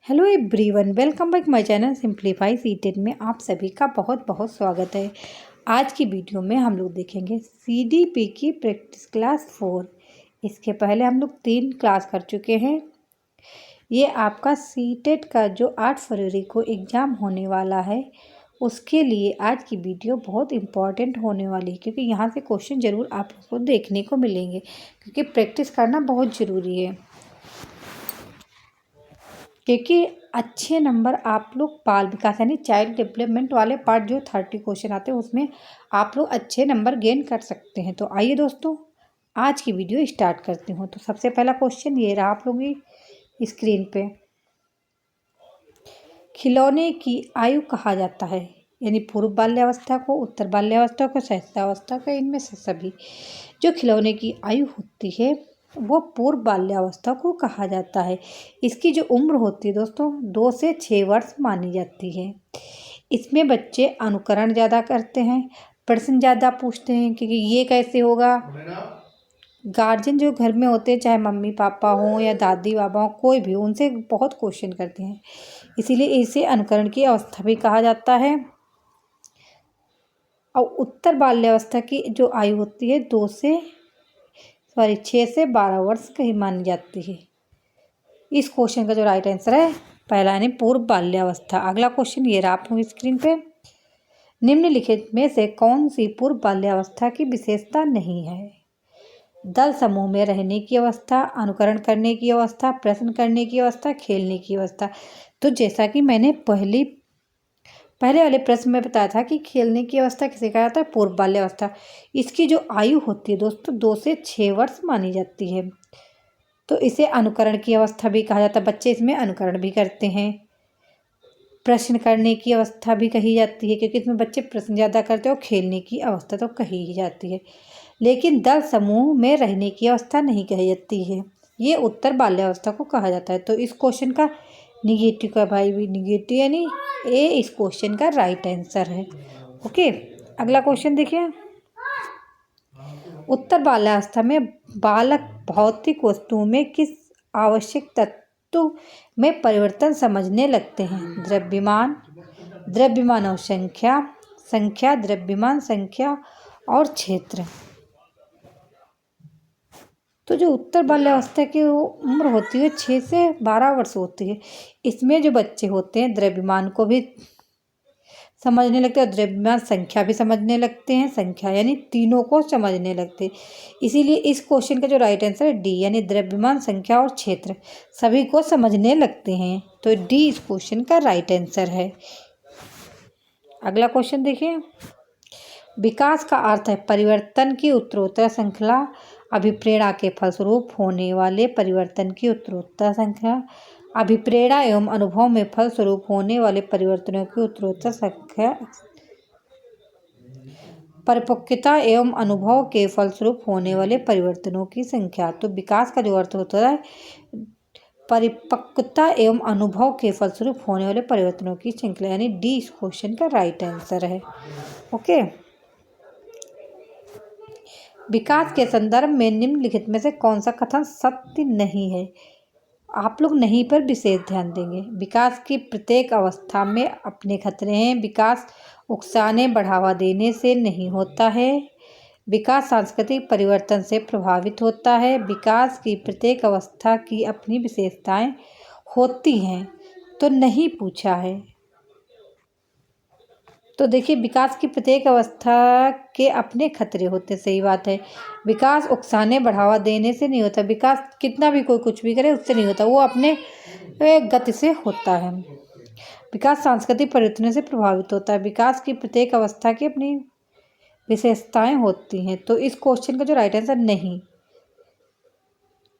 Hello everyone, welcome back my channel simplify seated में आप सभी का बहुत बहुत स्वागत है। आज की वीडियो में हम लोग देखेंगे सीडीपी की प्रैक्टिस क्लास 4। इसके पहले हम लोग 3 क्लास कर चुके हैं। ये आपका सीटेड का जो 8 फरवरी को एग्ज़ाम होने वाला है उसके लिए आज की वीडियो बहुत इम्पॉर्टेंट होने वाली है, क्योंकि यहाँ से क्वेश्चन ज़रूर आप लोग को देखने को मिलेंगे, क्योंकि प्रैक्टिस करना बहुत ज़रूरी है। क्योंकि अच्छे नंबर आप लोग बाल विकास यानी चाइल्ड डेवलपमेंट वाले पार्ट जो 30 क्वेश्चन आते हैं उसमें आप लोग अच्छे नंबर गेन कर सकते हैं। तो आइए दोस्तों, आज की वीडियो स्टार्ट करती हूँ। तो सबसे पहला क्वेश्चन ये रहा आप लोगों की स्क्रीन पे। खिलौने की आयु कहा जाता है, यानी पूर्व बाल्यावस्था को, उत्तर बाल्यावस्था को, शैशवावस्था को, इनमें से सभी जो खिलौने की आयु होती है वो पूर्व बाल्यावस्था को कहा जाता है। इसकी जो उम्र होती है दोस्तों 2 से 6 वर्ष मानी जाती है। इसमें बच्चे अनुकरण ज़्यादा करते हैं, प्रश्न ज़्यादा पूछते हैं, क्योंकि ये कैसे होगा। गार्जियन जो घर में होते हैं, चाहे मम्मी पापा हों या दादी बाबा हों, कोई भी, उनसे बहुत क्वेश्चन करते हैं, इसीलिए इसे अनुकरण की अवस्था भी कहा जाता है। और उत्तर बाल्यावस्था की जो आयु होती है 6 से 12 वर्ष की मानी जाती है। इस क्वेश्चन का जो राइट आंसर है पहला, यानी पूर्व बाल्यावस्था। अगला क्वेश्चन ये रहा आप लोग स्क्रीन पे। निम्नलिखित में से कौन सी पूर्व बाल्यावस्था की विशेषता नहीं है? दल समूह में रहने की अवस्था, अनुकरण करने की अवस्था, प्रश्न करने की अवस्था, खेलने की अवस्था। तो जैसा कि मैंने पहले वाले प्रश्न में बताया था कि खेलने की अवस्था किसे कहा जाता है? पूर्व बाल्यावस्था। इसकी जो आयु होती है दोस्तों 2 से 6 वर्ष मानी जाती है। तो इसे अनुकरण की अवस्था भी कहा जाता है, बच्चे इसमें अनुकरण भी करते हैं। प्रश्न करने की अवस्था भी कही जाती है, क्योंकि इसमें बच्चे प्रश्न ज़्यादा करते हैं, और खेलने की अवस्था तो कही ही जाती है। लेकिन दल समूह में रहने की अवस्था नहीं कही जाती है, ये उत्तर बाल्यावस्था को कहा जाता है। तो इस क्वेश्चन का निगेटिव का भाई भी निगेटिव, यानी ए इस क्वेश्चन का राइट आंसर है। ओके, अगला क्वेश्चन देखिए। उत्तर बाल्यावस्था में बालक भौतिक वस्तुओं में किस आवश्यक तत्व में परिवर्तन समझने लगते हैं? द्रव्यमान, द्रव्यमान और संख्या, संख्या, द्रव्यमान, संख्या और क्षेत्र। तो जो उत्तर बाल्यावस्था की उम्र होती है 6 से 12 वर्ष होती है। इसमें जो बच्चे होते हैं द्रव्यमान को भी समझने लगते हैं और द्रव्यमान संख्या भी समझने लगते हैं, संख्या यानी तीनों को समझने लगते हैं। इसीलिए इस क्वेश्चन का जो राइट आंसर है डी, यानी द्रव्यमान, संख्या और क्षेत्र सभी को समझने लगते हैं। तो डी इस क्वेश्चन का राइट आंसर है। अगला क्वेश्चन देखिए। विकास का अर्थ है परिवर्तन की उत्तरोत्तर श्रृंखला, अभिप्रेरणा के फलस्वरूप होने वाले परिवर्तन की उत्तरोत्तर श्रृंखला, अभिप्रेरणा एवं अनुभव में फलस्वरूप होने वाले परिवर्तनों की उत्तरोत्तर संख्या, परिपक्वता एवं अनुभव के फलस्वरूप होने वाले परिवर्तनों की संख्या। तो विकास का जो अर्थ होता है परिपक्वता एवं अनुभव के फलस्वरूप होने वाले परिवर्तनों की श्रृंखला, यानी डी इस क्वेश्चन का राइट आंसर है। ओके, विकास के संदर्भ में निम्नलिखित में से कौन सा कथन सत्य नहीं है? आप लोग नहीं पर विशेष ध्यान देंगे। विकास की प्रत्येक अवस्था में अपने खतरे हैं। विकास उकसाने बढ़ावा देने से नहीं होता है। विकास सांस्कृतिक परिवर्तन से प्रभावित होता है। विकास की प्रत्येक अवस्था की अपनी विशेषताएं होती हैं। तो नहीं पूछा है। तो देखिए, विकास की प्रत्येक अवस्था के अपने खतरे होते, सही बात है। विकास उकसाने बढ़ावा देने से नहीं होता। विकास कितना भी कोई कुछ भी करे उससे नहीं होता, वो अपने गति से होता है। विकास सांस्कृतिक परिवर्तन से प्रभावित होता है। विकास की प्रत्येक अवस्था की अपनी विशेषताएं होती हैं। तो इस क्वेश्चन का जो राइट आंसर नहीं,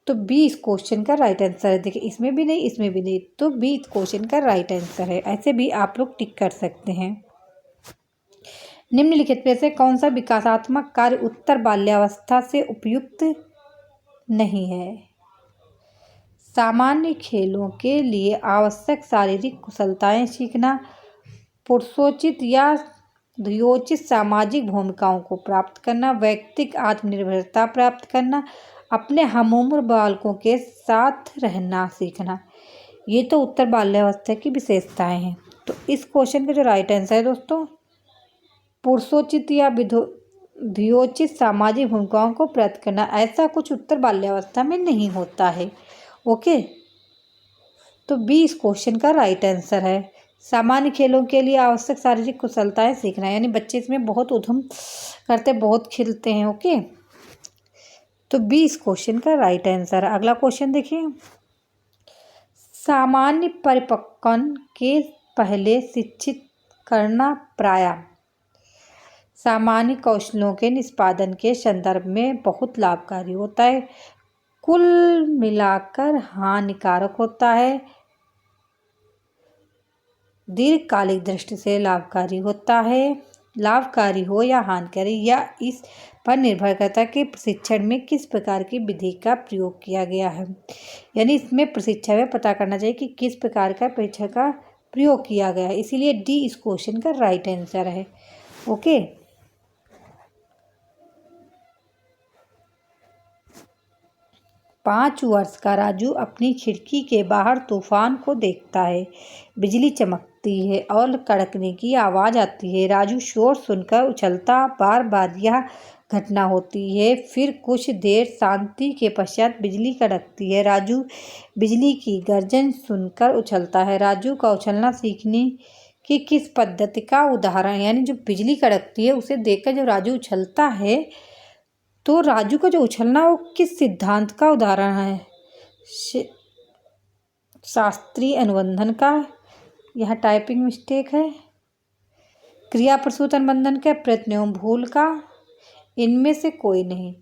तो बी इस क्वेश्चन का राइट आंसर है। देखिए, इसमें भी नहीं, इसमें भी नहीं, तो बी इस क्वेश्चन का राइट आंसर है। ऐसे भी आप लोग टिक कर सकते हैं। निम्नलिखित में से कौन सा विकासात्मक कार्य उत्तर बाल्यावस्था से उपयुक्त नहीं है? सामान्य खेलों के लिए आवश्यक शारीरिक कुशलताएं सीखना, पुरुषोचित या ध्येयोचित सामाजिक भूमिकाओं को प्राप्त करना, व्यक्तिगत आत्मनिर्भरता प्राप्त करना, अपने हमउम्र बालकों के साथ रहना सीखना। ये तो उत्तर बाल्यावस्था की विशेषताएं हैं। तो इस क्वेश्चन का जो राइट आंसर है दोस्तों, पुरुषोचित या धियोचित सामाजिक भूमिकाओं को प्राप्त करना, ऐसा कुछ उत्तर बाल्यावस्था में नहीं होता है। ओके, तो बी इस क्वेश्चन का राइट आंसर है। सामान्य खेलों के लिए आवश्यक शारीरिक कुशलताएं सीखना, यानी बच्चे इसमें बहुत उद्यम करते, बहुत खेलते हैं। ओके, तो बी इस क्वेश्चन का राइट आंसर है। अगला क्वेश्चन देखिए, सामान्य परिपक्वन के पहले शिक्षित करना प्रायः सामान्य कौशलों के निष्पादन के संदर्भ में बहुत लाभकारी होता है, कुल मिलाकर हानिकारक होता है, दीर्घकालिक दृष्टि से लाभकारी होता है। लाभकारी हो या हानिकारी, या इस पर निर्भर करता है कि प्रशिक्षण में किस प्रकार की विधि का प्रयोग किया गया है। यानी इसमें प्रशिक्षण में पता करना चाहिए कि किस प्रकार का प्रशिक्षण का प्रयोग किया गया है, इसीलिए डी इस क्वेश्चन का राइट आंसर है। ओके, 5 वर्ष का राजू अपनी खिड़की के बाहर तूफान को देखता है। बिजली चमकती है और कड़कने की आवाज़ आती है। राजू शोर सुनकर उछलता, बार बार यह घटना होती है। फिर कुछ देर शांति के पश्चात बिजली कड़कती है। राजू बिजली की गर्जन सुनकर उछलता है। राजू का उछलना सीखने की किस पद्धति का उदाहरण, यानी जो बिजली कड़कती है उसे देखकर जो राजू उछलता है, तो राजू का जो उछलना वो किस सिद्धांत का उदाहरण है? शास्त्रीय अनुबंधन का, यह टाइपिंग मिस्टेक है। क्रिया प्रसूत अनुबंधन का, प्रयत्न एवं भूल का, इनमें से कोई नहीं।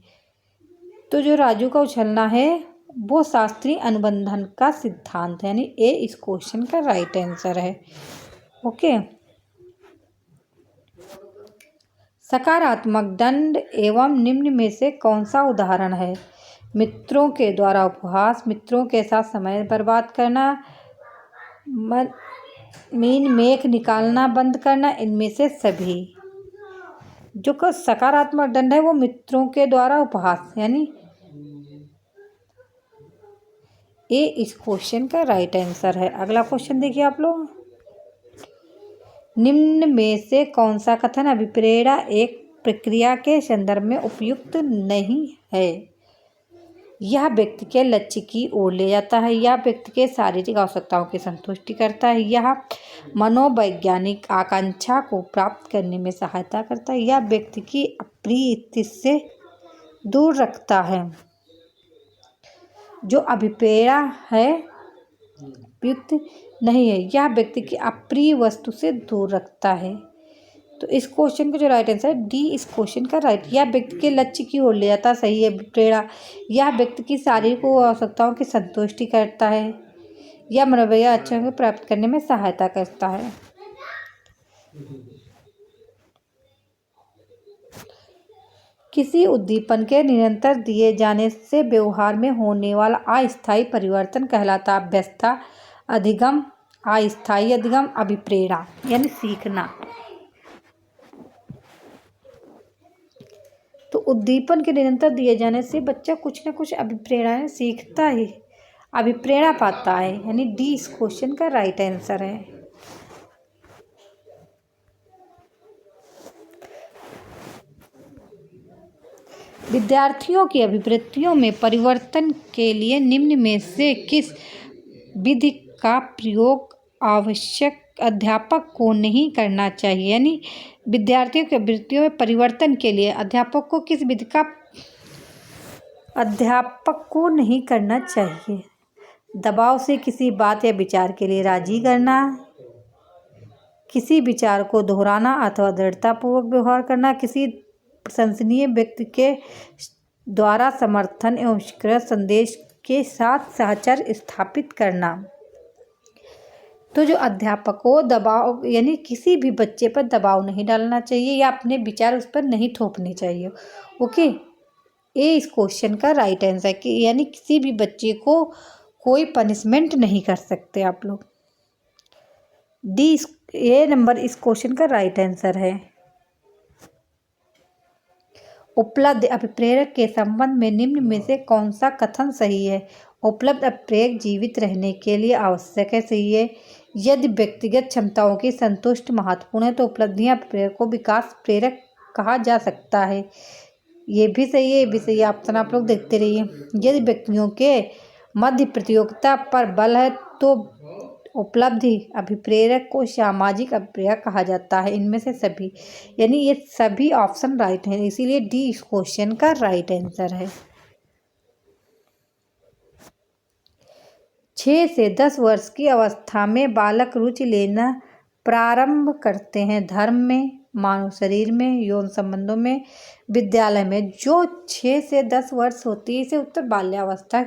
तो जो राजू का उछलना है वो शास्त्रीय अनुबंधन का सिद्धांत है, यानी ए इस क्वेश्चन का राइट आंसर है। ओके, सकारात्मक दंड एवं निम्न में से कौन सा उदाहरण है? मित्रों के द्वारा उपहास, मित्रों के साथ समय बर्बाद करना, मीन मेख निकालना बंद करना, इनमें से सभी। जो सकारात्मक दंड है वो मित्रों के द्वारा उपहास, यानी ए इस क्वेश्चन का राइट आंसर है। अगला क्वेश्चन देखिए आप लोग, निम्न में से कौन सा कथन अभिप्रेरणा एक प्रक्रिया के संदर्भ में उपयुक्त नहीं है? यह व्यक्ति के लक्ष्य की ओर ले जाता है, यह व्यक्ति के शारीरिक आवश्यकताओं की संतुष्टि करता है, यह मनोवैज्ञानिक आकांक्षा को प्राप्त करने में सहायता करता है, यह व्यक्ति की अप्रिय स्थिति से दूर रखता है। जो अभिप्रेरणा है उपयुक्त नहीं है, यह व्यक्ति की अप्रिय वस्तु से दूर रखता है। तो इस क्वेश्चन का जो राइट आंसर है डी इस क्वेश्चन का राइट। यह व्यक्ति के लक्ष्य की ओर ले जाता, सही है। प्रेरणा, यह व्यक्ति की शारीरिक आवश्यकताओं की संतुष्टि करता है, यह मनोवैज्ञानिक अच्छों को प्राप्त करने में सहायता करता है। किसी उद्दीपन के निरंतर दिए जाने से व्यवहार में होने वाला अस्थायी परिवर्तन कहलाता है अभ्यस्ता, अधिगम, अस्थायी अधिगम, अभिप्रेरणा, यानी सीखना। तो उद्दीपन के निरंतर दिए जाने से बच्चा कुछ न कुछ अभिप्रेरणा सीखता है, अभिप्रेरणा पाता है, यानी डी इस क्वेश्चन का राइट आंसर है। विद्यार्थियों की अभिवृत्तियों में परिवर्तन के लिए निम्न में से किस विधि का प्रयोग आवश्यक अध्यापक को नहीं करना चाहिए? यानी विद्यार्थियों की अभिवृत्तियों में परिवर्तन के लिए अध्यापक को किस विधि का अध्यापक को नहीं करना चाहिए? दबाव से किसी बात या विचार के लिए राजी करना, किसी विचार को दोहराना अथवा दृढ़तापूर्वक व्यवहार करना, किसी प्रशंसनीय व्यक्ति के द्वारा समर्थन एवं स्वीकृत संदेश के साथ सहचर स्थापित करना। तो जो अध्यापक को दबाव, यानी किसी भी बच्चे पर दबाव नहीं डालना चाहिए या अपने विचार उस पर नहीं थोपने चाहिए। ओके, ए इस क्वेश्चन का राइट आंसर कि यानी किसी भी बच्चे को कोई पनिशमेंट नहीं कर सकते आप लोग। डी ए नंबर इस क्वेश्चन का राइट आंसर है। उपलब्ध अभिप्रेरक के संबंध में निम्न में से कौन सा कथन सही है? उपलब्ध अभिप्रेरक जीवित रहने के लिए आवश्यक है, सही है। यदि व्यक्तिगत क्षमताओं की संतुष्टि महत्वपूर्ण है तो उपलब्धियां अभिप्रेरक को विकास प्रेरक कहा जा सकता है। ये भी सही है, ये भी सही है। ऑप्शन आप लोग देखते रहिए। यदि व्यक्तियों के मध्य प्रतियोगिता पर बल है तो उपलब्धि अभिप्रेरक को सामाजिक अभिप्रेरक कहा जाता है। इनमें से सभी, यानी ये सभी ऑप्शन राइट हैं, इसीलिए डी इस क्वेश्चन का राइट आंसर है। 6 से 10 वर्ष की अवस्था में बालक रुचि लेना प्रारंभ करते हैं। धर्म में, मानव शरीर में, यौन संबंधों में, विद्यालय में। जो 6 से 10 वर्ष होती है इसे उत्तर बाल्यावस्था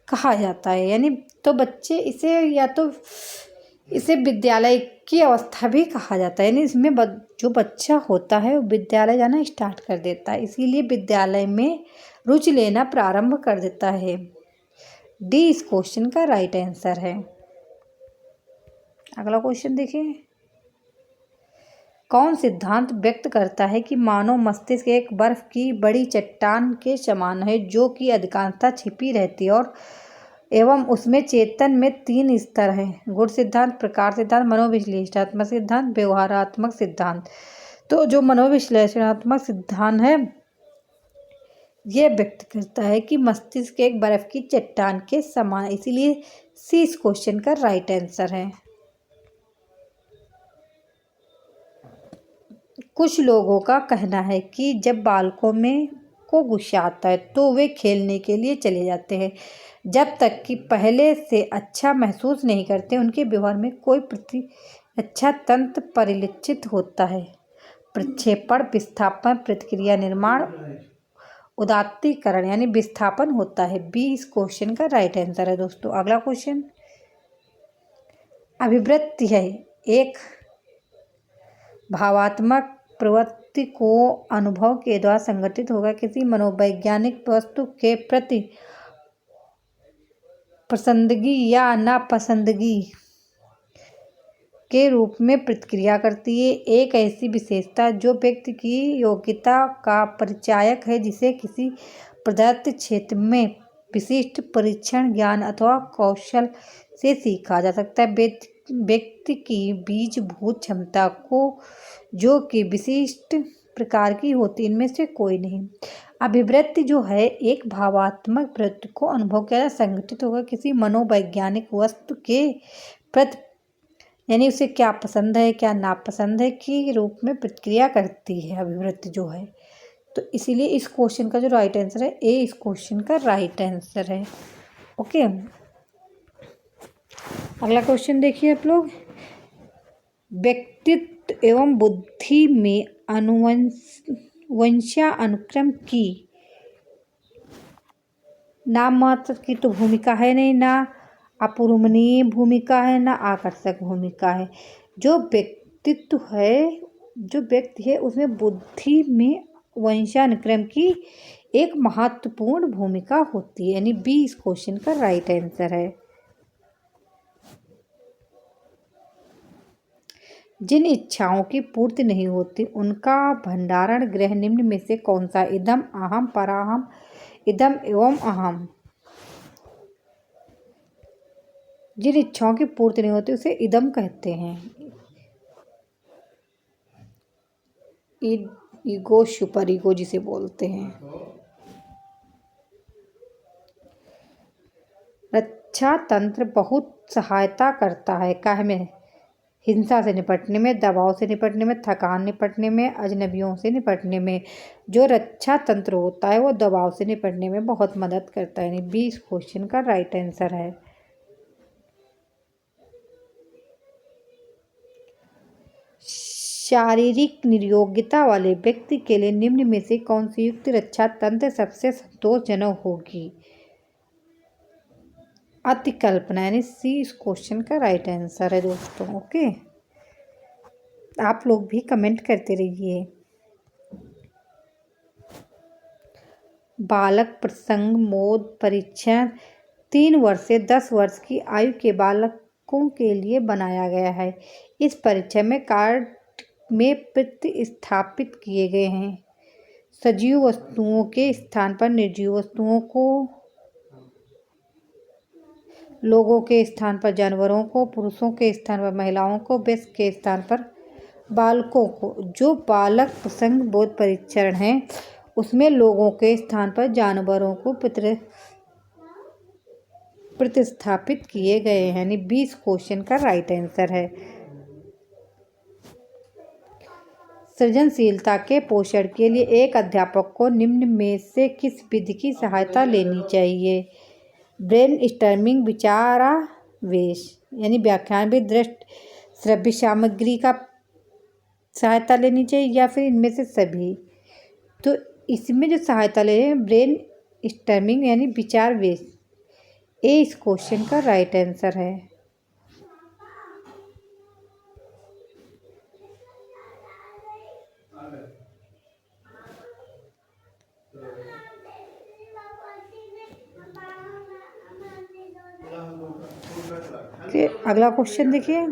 कहा जाता है। यानी तो बच्चे इसे या तो इसे विद्यालय की अवस्था भी कहा जाता है। यानी इसमें जो बच्चा होता है वो विद्यालय जाना स्टार्ट कर देता है, इसीलिए विद्यालय में रुचि लेना प्रारंभ कर देता है। डी इस क्वेश्चन का राइट आंसर है। अगला क्वेश्चन देखिए। कौन सिद्धांत व्यक्त करता है कि मानव मस्तिष्क एक बर्फ की बड़ी चट्टान के समान है जो कि अधिकांशतः छिपी रहती है और एवं उसमें चेतन में 3 स्तर हैं? गुण सिद्धांत, प्रकार सिद्धांत, मनोविश्लेषणात्मक सिद्धांत, व्यवहारात्मक सिद्धांत। तो जो मनोविश्लेषणात्मक सिद्धांत है ये व्यक्त करता है कि मस्तिष्क एक बर्फ की चट्टान के समान, इसीलिए सी इस क्वेश्चन का राइट आंसर है। कुछ लोगों का कहना है कि जब बालकों में को गुस्सा आता है तो वे खेलने के लिए चले जाते हैं, जब तक कि पहले से अच्छा महसूस नहीं करते। उनके व्यवहार में कोई प्रतिरक्षा तंत्र परिलक्षित होता है। प्रक्षेपण, विस्थापन, प्रतिक्रिया निर्माण, उदात्तीकरण यानी विस्थापन होता है। बी इस क्वेश्चन का राइट आंसर है दोस्तों। अगला क्वेश्चन। अभिवृत्ति है एक भावात्मक प्रवृत्ति को अनुभव के द्वारा संगठित होगा किसी मनोवैज्ञानिक वस्तु के प्रति पसंदगी या नापसंदगी के रूप में प्रतिक्रिया करती है। एक ऐसी विशेषता जो व्यक्ति की योग्यता का परिचायक है, जिसे किसी प्रदत्त क्षेत्र में विशिष्ट परीक्षण, ज्ञान अथवा कौशल से सीखा जा सकता है। व्यक्ति की बीजभूत क्षमता को जो कि विशिष्ट प्रकार की होती, इनमें से कोई नहीं। अभिवृत्ति जो है एक भावात्मक प्रवृत्ति को अनुभव के द्वारा संगठित होकर किसी मनोवैज्ञानिक वस्तु के प्रति, यानी उसे क्या पसंद है क्या नापसंद है के रूप में प्रतिक्रिया करती है अभिवृत्ति जो है। तो इसीलिए इस क्वेश्चन का जो राइट आंसर है ए इस क्वेश्चन का राइट आंसर है। ओके, अगला क्वेश्चन देखिए आप लोग। व्यक्तित्व एवं बुद्धि में वंशानुक्रम की नाम मात्र की तो भूमिका है नहीं, ना अपूर्वनीय भूमिका है, ना आकर्षक भूमिका है। जो व्यक्तित्व है, जो व्यक्ति है उसमें बुद्धि में वंशानुक्रम की एक महत्वपूर्ण भूमिका होती है, यानी बी इस क्वेश्चन का राइट आंसर है। जिन इच्छाओं की पूर्ति नहीं होती उनका भंडारण गृह निम्न में से कौन सा? इदम, अहम, पराहम, इदम एवं अहम। जिन इच्छाओं की पूर्ति नहीं होती उसे इदम कहते हैं। ईगो, सुपर ईगो जिसे बोलते हैं। रक्षा तंत्र बहुत सहायता करता है काहे में? हिंसा से निपटने में, दबाव से निपटने में, थकान निपटने में, अजनबियों से निपटने में। जो रक्षा तंत्र होता है वो दबाव से निपटने में बहुत मदद करता है, यानी बी इस क्वेश्चन का राइट आंसर है। शारीरिक निर्योग्यता वाले व्यक्ति के लिए निम्न में से कौन सी युक्त रक्षा तंत्र सबसे संतोषजनक होगी? अतिकल्पना, यानी सी इस क्वेश्चन का राइट आंसर है दोस्तों। ओके, आप लोग भी कमेंट करते रहिए। बालक प्रसंग मोड परीक्षण 3 वर्ष से 10 वर्ष की आयु के बालकों के लिए बनाया गया है। इस परीक्षण में कार्ड में प्रतिस्थापित किए गए हैं सजीव वस्तुओं के स्थान पर निर्जीव वस्तुओं को, लोगों के स्थान पर जानवरों को, पुरुषों के स्थान पर महिलाओं को, वयस्क के स्थान पर बालकों को। जो बालक प्रसंग बोध परीक्षण है उसमें लोगों के स्थान पर जानवरों को प्रतिस्थापित किए गए हैं, यानी 20 क्वेश्चन का राइट आंसर है। सृजनशीलता के पोषण के लिए एक अध्यापक को निम्न में से किस विधि की सहायता लेनी चाहिए? ब्रेन स्टॉर्मिंग, विचारावेश यानी व्याख्यान भी दृष्ट श्रव्य सामग्री का सहायता लेनी चाहिए या फिर इनमें से सभी? तो इसमें जो सहायता ले रहे हैं ब्रेन स्टॉर्मिंग यानी विचारावेश, ये इस क्वेश्चन का राइट आंसर है। अगला क्वेश्चन देखिए,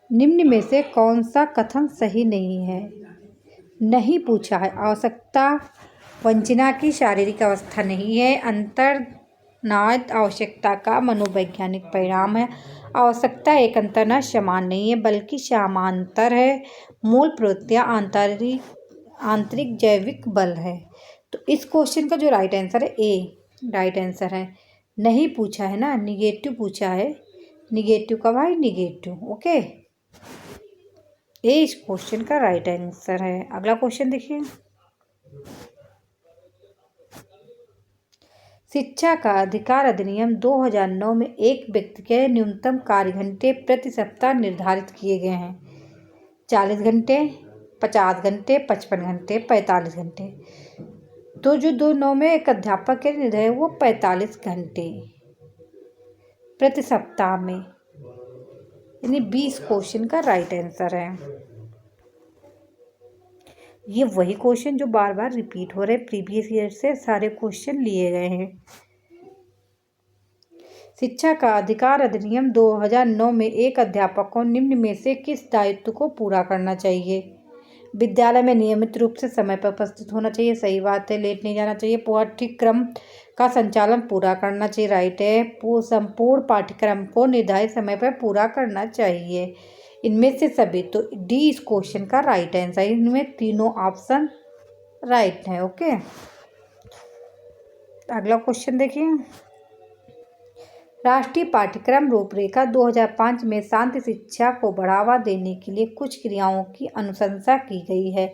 निम्न में से कौन सा कथन सही नहीं है? नहीं पूछा है। आवश्यकता वंचना की शारीरिक अवस्था नहीं है। अंतर्नाद आवश्यकता का मनोवैज्ञानिक परिणाम है। आवश्यकता एक अंतर्नाद समान नहीं है बल्कि समांतर है। मूल प्रवृत्तियां आंतरिक जैविक बल है। तो इस क्वेश्चन का जो राइट आंसर है ए राइट आंसर है। नहीं पूछा है ना, निगेटिव पूछा है। निगेटिव का भाई निगेटिव, ओके। ए इस क्वेश्चन का राइट आंसर है। अगला क्वेश्चन देखिए, शिक्षा का अधिकार अधिनियम 2009 में एक व्यक्ति के न्यूनतम कार्य घंटे प्रति सप्ताह निर्धारित किए गए हैं। 40 घंटे, 50 घंटे, 55 घंटे, 45 घंटे। तो जो 2/9 में एक अध्यापक के लिए है वो 45 घंटे प्रति सप्ताह में, यानी 20 क्वेश्चन का राइट आंसर है। ये वही क्वेश्चन जो बार बार रिपीट हो रहे, प्रीवियस ईयर से सारे क्वेश्चन लिए गए हैं। शिक्षा का अधिकार अधिनियम 2009 में एक अध्यापक को निम्न में से किस दायित्व को पूरा करना चाहिए? विद्यालय में नियमित रूप से समय पर उपस्थित होना चाहिए, सही बात है। लेट नहीं जाना चाहिए। पाठ्यक्रम का संचालन पूरा करना चाहिए, राइट है। संपूर्ण पाठ्यक्रम को निर्धारित समय पर पूरा करना चाहिए, इनमें से सभी। तो डी इस क्वेश्चन का राइट आंसर। इनमें तीनों ऑप्शन राइट है, ओके। अगला क्वेश्चन देखिए, राष्ट्रीय पाठ्यक्रम रूपरेखा 2005 में शांति शिक्षा को बढ़ावा देने के लिए कुछ क्रियाओं की अनुशंसा की गई है।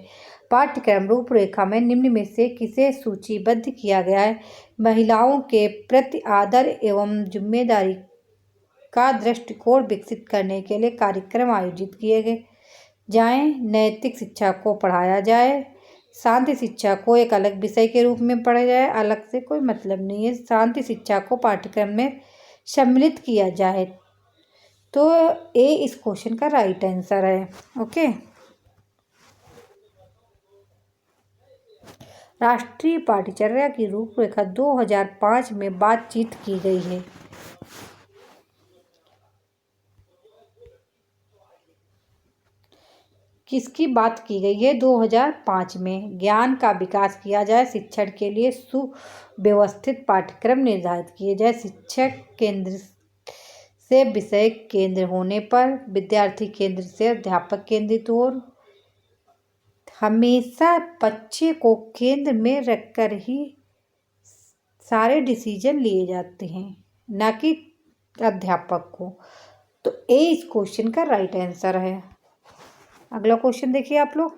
पाठ्यक्रम रूपरेखा में निम्न में से किसे सूचीबद्ध किया गया है? महिलाओं के प्रति आदर एवं जिम्मेदारी का दृष्टिकोण विकसित करने के लिए कार्यक्रम आयोजित किए जाएं, नैतिक शिक्षा को पढ़ाया जाए, शांति शिक्षा को एक अलग विषय के रूप में पढ़ा जाए। अलग से कोई मतलब नहीं है, शांति शिक्षा को पाठ्यक्रम में सम्मिलित किया जाए। तो ए इस क्वेश्चन का राइट आंसर है, ओके। राष्ट्रीय पाठ्यचर्या की रूपरेखा 2005 में बातचीत की गई है। किसकी बात की गई है? 2005 में। ज्ञान का विकास किया जाए, शिक्षण के लिए सुव्यवस्थित पाठ्यक्रम निर्धारित किए जाए, शिक्षक केंद्र से विषय केंद्र होने पर, विद्यार्थी केंद्र से अध्यापक केंद्रित और हमेशा बच्चे को केंद्र में रखकर ही सारे डिसीजन लिए जाते हैं, ना कि अध्यापक को। तो ए इस क्वेश्चन का राइट आंसर है। अगला क्वेश्चन देखिए आप लोग,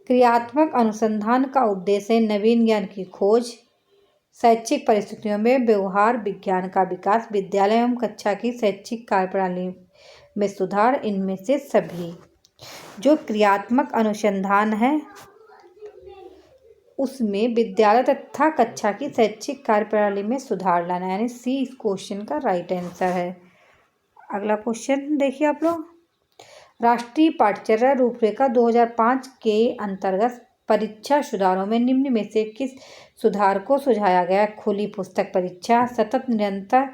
क्रियात्मक अनुसंधान का उद्देश्य नवीन ज्ञान की खोज, शैक्षिक परिस्थितियों में व्यवहार विज्ञान का विकास, विद्यालय एवं कक्षा की शैक्षिक कार्यप्रणाली में सुधार, इनमें से सभी। जो क्रियात्मक अनुसंधान है उसमें विद्यालय तथा कक्षा की शैक्षिक कार्यप्रणाली में सुधार लाना, यानी सी इस क्वेश्चन का राइट आंसर है। अगला क्वेश्चन देखिए आप लोग, राष्ट्रीय पाठ्यचर्या रूपरेखा 2005 के अंतर्गत परीक्षा सुधारों में निम्न में से किस सुधार को सुझाया गया? खुली पुस्तक परीक्षा, सतत निरंतर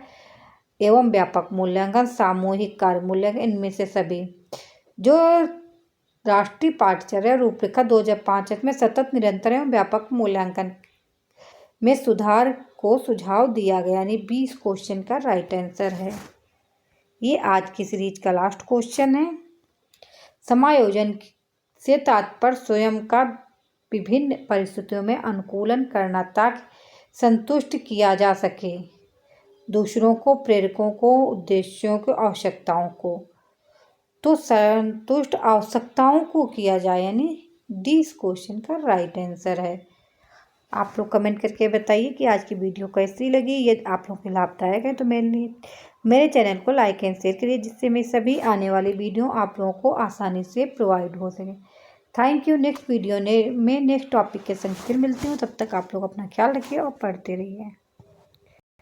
एवं व्यापक मूल्यांकन, सामूहिक कार्य मूल्यांकन, इनमें से सभी। जो राष्ट्रीय पाठ्यचर्या रूपरेखा 2005 में सतत, निरंतर एवं व्यापक मूल्यांकन में सुधार को सुझाव दिया गया, यानी 20 क्वेश्चन का राइट आंसर है। ये आज की सीरीज का लास्ट क्वेश्चन है। समायोजन से तात्पर्य स्वयं का विभिन्न परिस्थितियों में अनुकूलन करना ताकि संतुष्ट किया जा सके दूसरों को, प्रेरकों को, उद्देश्यों को, आवश्यकताओं को। तो संतुष्ट आवश्यकताओं को किया जाए, यानी डी इस क्वेश्चन का राइट आंसर है। आप लोग कमेंट करके बताइए कि आज की वीडियो कैसी लगी। यदि आप लोग के लाभदायक है तो मेरे चैनल को लाइक एंड शेयर करिए, जिससे मेरी सभी आने वाली वीडियो आप लोगों को आसानी से प्रोवाइड हो सके। Thank you. नेक्स्ट वीडियो में नेक्स्ट टॉपिक के संग फिर मिलती हूँ। तब तक आप लोग अपना ख्याल रखिए और पढ़ते रहिए।